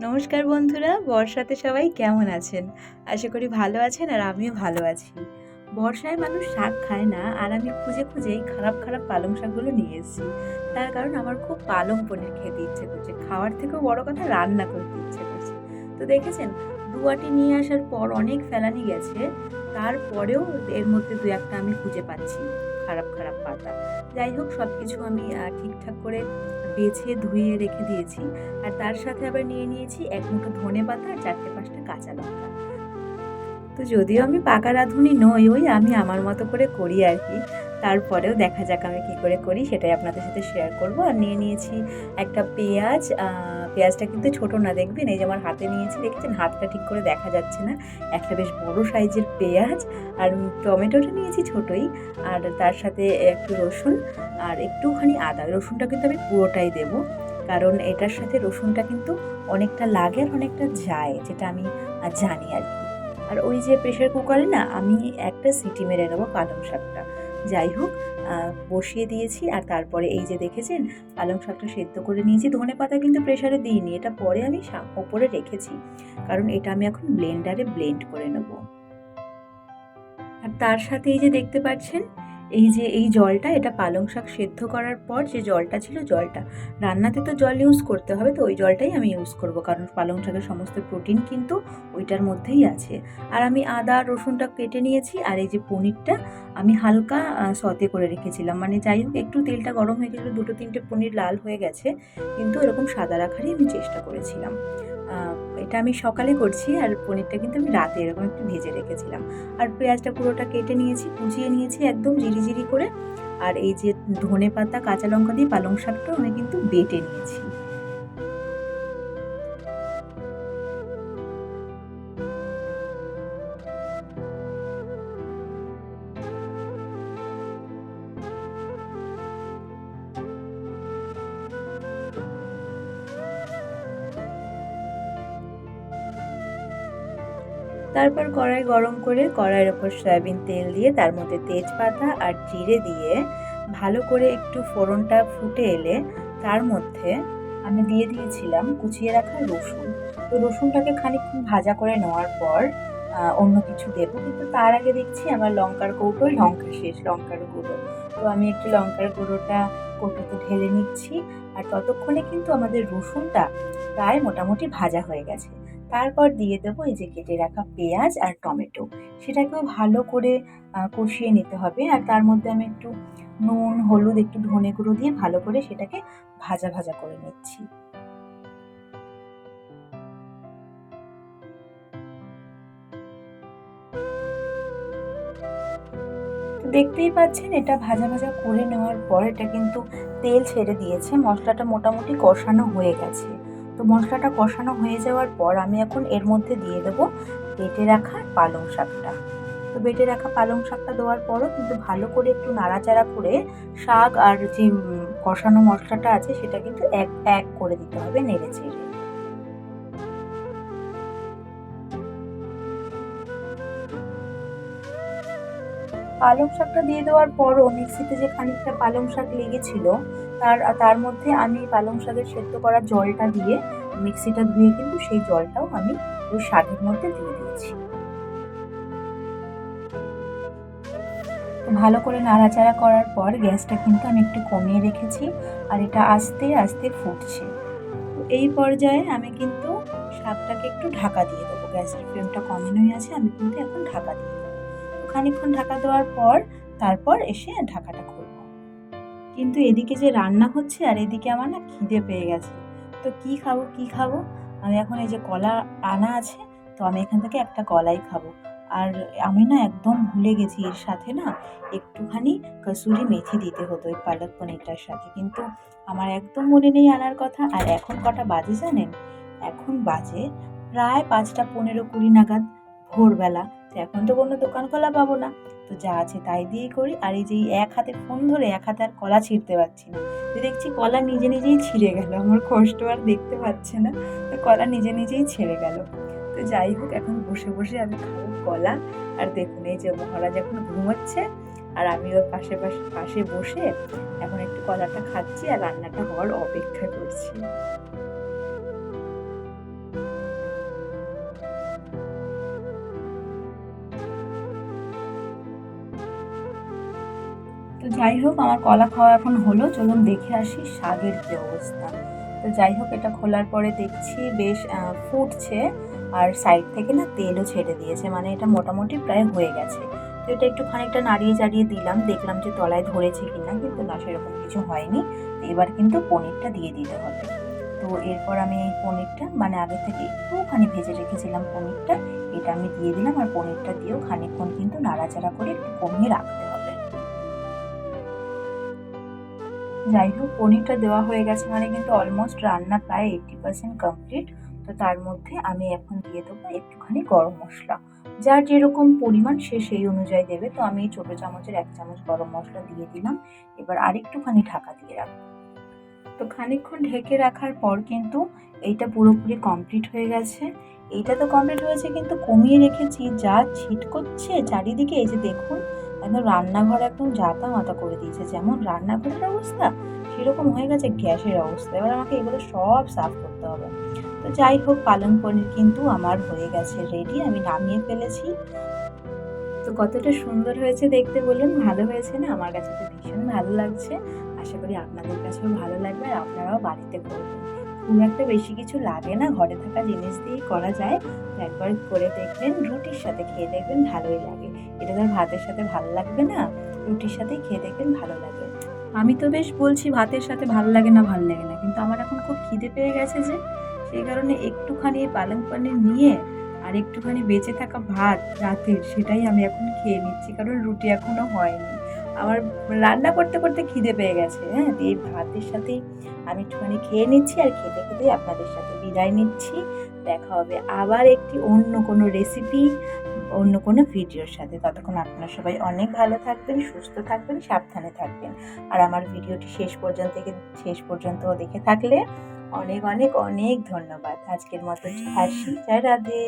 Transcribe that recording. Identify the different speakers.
Speaker 1: নমস্কার বন্ধুরা, বর্ষাতে সবাই কেমন আছেন? আশা করি ভালো আছেন আর আমিও ভালো আছি। বর্ষায় মানুষ শাক খায় না আর আমি খুঁজে খুঁজে এই খারাপ খারাপ পালং শাকগুলো নিয়ে এসেছি। তার কারণ আমার খুব পালং পনির খেতে ইচ্ছে করছে। খাওয়ার থেকেও বড় কথা রান্না করতে ইচ্ছে করছে। তো দেখেছেন ২ আঁটি নিয়ে আসার পর অনেক ফেলানি গেছে। তারপরেও এর মধ্যে ২-১ টা আমি খুঁজে পাচ্ছি খারাপ, খারাপ পাতা। যাই হোক সবকিছু আমি ঠিকঠাক করে বেছে ধুয়ে রেখে দিয়েছি। আর তার সাথে আবার নিয়ে নিয়েছি ১ মুঠো ধনেপাতা আর ৪টে-৫ টা কাঁচা লঙ্কা। তো যদিও আমি পাকা রাঁধুনি নই, ওই আমি আমার মতো করে করি আরকি। তারপরেও দেখা যাক আমি কি করে করি সেটাই আপনাদের সাথে শেয়ার করব। আর নিয়ে নিয়েছি একটা পেঁয়াজ, পেঁয়াজটা কিন্তু ছোট না দেখবেন এই যে আমার হাতে নিয়েছি দেখেছেন হাতটা ঠিক করে দেখা যাচ্ছে না। একটা বেশ বড় সাইজের পেঁয়াজ আর টমেটোটা নিয়েছি ছোটই। আর তার সাথে একটু রসুন আর একটুখানি আদা। রসুনটা কিন্তু আমি পুরোটাই দেব। কারণ এটার সাথে রসুনটা কিন্তু অনেকটা লাগে আর অনেকটা যায় যেটা আমি জানি আরকি। আর ওই যে প্রেশার কুকারে না আমি একটা সিটি মেরে নেবো পালং শাকটা। যাই হোক বসিয়ে দিয়েছি আর তারপরে এই যে দেখেছেন পালং শাকটা সেদ্ধ করে নিয়েছি। ধনেপাতা কিন্তু প্রেশারে দিইনি। এটা পরে আমি ওপরে রেখেছি। কারণ এটা আমি এখন ব্লেন্ডারে ব্লেন্ড করে নেবো। আর তার সাথে এই যে দেখতে পাচ্ছেন, এই যে এই জলটা এটা পালং শাক সেদ্ধ করার পর যে জলটা ছিল জলটা। রান্নাতে তো জল ইউজ করতে হবে তো ওই জলটাই আমি ইউজ করব। কারণ পালং শাকের সমস্ত প্রোটিন কিন্তু ওইটার মধ্যেই আছে। আর আমি আদা রসুনটা কেটে নিয়েছি আর এই যে পনিরটা আমি হালকা সতে করে রেখেছিলাম। মানে যাই হোক একটু তেলটা গরম হয়ে গেছিলো ২-৩টে পনির লাল হয়ে গেছে। কিন্তু এরকম সাদা রাখারই আমি চেষ্টা করেছিলাম। আ এটা আমি সকালে করছি আর পনিরটা কিন্তু আমি রাতে এরকম একটু ভেজে রেখেছিলাম। আর পেঁয়াজটা পুরোটা কেটে নিয়েছি, কুচিয়ে নিয়েছি একদম জিরি করে। আর এই যে ধনেপাতা, কাঁচা লঙ্কা দিয়ে পালং শাকটাও আমি কিন্তু বেটে নিয়েছি। তারপর কড়াই গরম করে কড়াইয়ের ওপর সয়াবিন তেল দিয়ে তার মধ্যে তেজপাতা আর জিরে দিয়ে ভালো করে একটু ফোড়নটা ফুটে এলে তার মধ্যে আমি দিয়ে দিয়েছিলাম কুচিয়ে রাখা রসুন। তো রসুনটাকে খানিকক্ষণ ভাজা করে নেওয়ার পর অন্য কিছু দেব। কিন্তু তার আগে দেখছি আমার লঙ্কার কৌটোয় লঙ্কা শেষ, লঙ্কার গুঁড়ো। তো আমি একটু লঙ্কার গুঁড়োটা কৌটোতে ঢেলে নিচ্ছি। আর ততক্ষণে কিন্তু আমাদের রসুনটা প্রায় মোটামুটি ভাজা হয়ে গেছে। তারপর দিয়ে দেবো এই যে কেটে রাখা পেঁয়াজ আর টমেটো। সেটাকেও ভালো করে কষিয়ে নিতে হবে। আর তার মধ্যে আমি একটু নুন, হলুদ, একটু ধনে গুঁড়ো দিয়ে ভালো করে সেটাকে ভাজা করে নিচ্ছি। তো দেখতেই পাচ্ছেন এটা ভাজা করে নেওয়ার পর এটা কিন্তু তেল ছেড়ে দিয়েছে। মশলাটা মোটামুটি কষানো হয়ে গেছে। তো মশলাটা কষানো হয়ে যাওয়ার পর আমি এখন এর মধ্যে দিয়ে দেবো বেটে রাখা পালং শাকটা। তো বেটে রাখা পালং শাকটা দেওয়ার পরও কিন্তু ভালো করে একটু নাড়াচাড়া করে শাক আর যে কষানো মশলাটা আছে সেটা কিন্তু এক করে দিতে হবে নেড়েচেড়ে। পালং শাকটা দিয়ে দেওয়ার পরও মিক্সিতে যে খানিকটা পালং শাক লেগেছিল তার মধ্যে আমি পালং শাকের সেদ্ধ করা জলটা দিয়ে মিক্সিটা ধুয়ে কিন্তু সেই জলটাও আমি ওই শাকের মধ্যে দিয়ে দিয়েছি। ভালো করে নাড়াচাড়া করার পর গ্যাসটা কিন্তু আমি একটু কমিয়ে রেখেছি আর এটা আস্তে ফুটছে। তো এই পর্যায়ে আমি কিন্তু শাকটাকে একটু ঢাকা দিয়ে দেবো। গ্যাসের ফ্লেমটা কমানোই আছে, আমি কিন্তু এখন ঢাকা দিয়ে দেবো। তো খানিকক্ষণ ঢাকা দেওয়ার পর তারপর এসে ঢাকাটা খুলবো। কিন্তু এদিকে যে রান্না হচ্ছে আর এদিকে আমার না খিদে পেয়ে গেছে। তো কি খাবো? আমি এখন এই যে কলা আনা আছে, তো আমি এখান থেকে একটা কলাই খাবো। আর আমি না একদম ভুলে গেছি এর সাথে না একটুখানি কসুরি মেথি দিতে হতো ওই পালক পনিরটার সাথে। কিন্তু আমার একদম মনে নেই আনার কথা। আর এখন কটা বাজে জানেন? এখন বাজে প্রায় ৫টা ১৫-২০ নাগাদ ভোরবেলা। তো এখন তো কোনো দোকান খোলা পাবো না। তো যা আছে তাই দিয়েই করি। আর এই যে এই এক হাতে ফোন ধরে এক হাতে আর কলা ছিঁড়তে পারছি না। তো দেখছি কলা নিজেই ছিঁড়ে গেল। আমার কষ্ট আর দেখতে পাচ্ছে না। তো কলা নিজেই ছেড়ে গেল। তো যাই হোক এখন বসে আমি খাবো কলা। আর দেখুন এই যে মহারাজ এখন ঘুমোচ্ছে আর আমি ওর পাশে বসে এখন একটু কলাটা খাচ্ছি আর রান্নাটা হওয়ার অপেক্ষা করছি। তো যাই হোক, আমার কলা খাওয়া এখন হলো, চলুন দেখে আসি শাকের কি অবস্থা। তো যাই হোক, এটা খোলার পরে দেখছি বেশ ফুটছে, আর সাইড থেকে না তেলও ছেড়ে দিয়েছে, মানে এটা মোটামুটি প্রায় হয়ে গেছে। তো এটা একটু খানিকটা নাড়িয়ে চাড়িয়ে দিলাম, দেখলাম যে তলায় ধরেছে কিনা, কিন্তু না, সেরকম কিছু হয়নি। তো এবার কিন্তু পনিরটা দিয়ে দিতে হবে। তো এরপর আমি এই পনিরটা, মানে আগে থেকে একটুখানি ভেজে রেখেছিলাম পনিরটা, এটা আমি দিয়ে দিলাম, আর পনিরটা দিয়েও খানিকক্ষণ কিন্তু নাড়াচাড়া করে একটু কমিয়ে রাখতে হবে। যাই হোক, পনিরটা দেওয়া হয়ে গেছে, মানে কিন্তু অলমোস্ট রান্না প্রায় 80% কমপ্লিট। তো তার মধ্যে আমি এখন দিয়ে দেবো একটুখানি গরম মশলা। যার যেরকম পরিমাণ সে সেই অনুযায়ী দেবে। তো আমি ছোটো চামচের 1 চামচ গরম মশলা দিয়ে দিলাম। এবার আরেকটুখানি ঢাকা দিয়ে রাখবো। তো খানিকক্ষণ ঢেকে রাখার পর কিন্তু এইটা পুরোপুরি কমপ্লিট হয়ে গেছে। এইটা তো কমপ্লিট হয়েছে, কিন্তু কমিয়ে রেখেছি, যা ছিটকোচ্ছে চারিদিকে, এই যে দেখুন, একদম রান্নাঘর একদম জাতা-মাতা করে দিয়েছে। যেমন রান্নাঘরের অবস্থা, সেরকম হয়ে গেছে গ্যাসের অবস্থা। এবার আমাকে এগুলো সব সাফ করতে হবে। তো যাই হোক, পালং পনির কিন্তু আমার হয়ে গেছে রেডি, আমি নামিয়ে ফেলেছি। তো কতটা সুন্দর হয়েছে দেখতে বলুন, ভালো হয়েছে না? আমার কাছে তো ভীষণ ভালো লাগছে। আশা করি আপনাদের কাছেও ভালো লাগবে, আর আপনারাও বাড়িতে করবেন। খুব একটা বেশি কিছু লাগে না, ঘরে থাকা জিনিস দিয়েই করা যায়। তো একবার করে দেখবেন, রুটির সাথে খেয়ে দেখবেন ভালোই লাগে। এটা তো আর ভাতের সাথে ভালো লাগবে না, রুটির সাথেই খেয়ে দেখবেন ভালো লাগে। আমি তো বেশ বলছি ভাতের সাথে ভাল লাগে না, ভাল লাগে না, কিন্তু আমার এখন খুব খিদে পেয়ে গেছে যে, সেই কারণে একটুখানি পালং পনির নিয়ে আর একটুখানি বেঁচে থাকা ভাত রাতের, সেটাই আমি এখন খেয়ে নিচ্ছি, কারণ রুটি এখনো হয়নি। আমার রান্না করতে করতে খিদে পেয়ে গেছে, হ্যাঁ। তো এই ভাতের সাথেই আমি একটুখানি খেয়ে নিচ্ছি, আর খেতে খেতেই আপনাদের সাথে বিদায় নিচ্ছি। দেখা হবে আবার একটি অন্য কোনো রেসিপি, অন্য কোনো ভিডিওর সাথে। ততক্ষণ আপনারা সবাই অনেক ভালো থাকবেন, সুস্থ থাকবেন, সাবধানে থাকবেন। আর আমার ভিডিওটি শেষ পর্যন্ত দেখে থাকলে অনেক অনেক অনেক ধন্যবাদ। আজকের মতো আসি। জয় রাধে।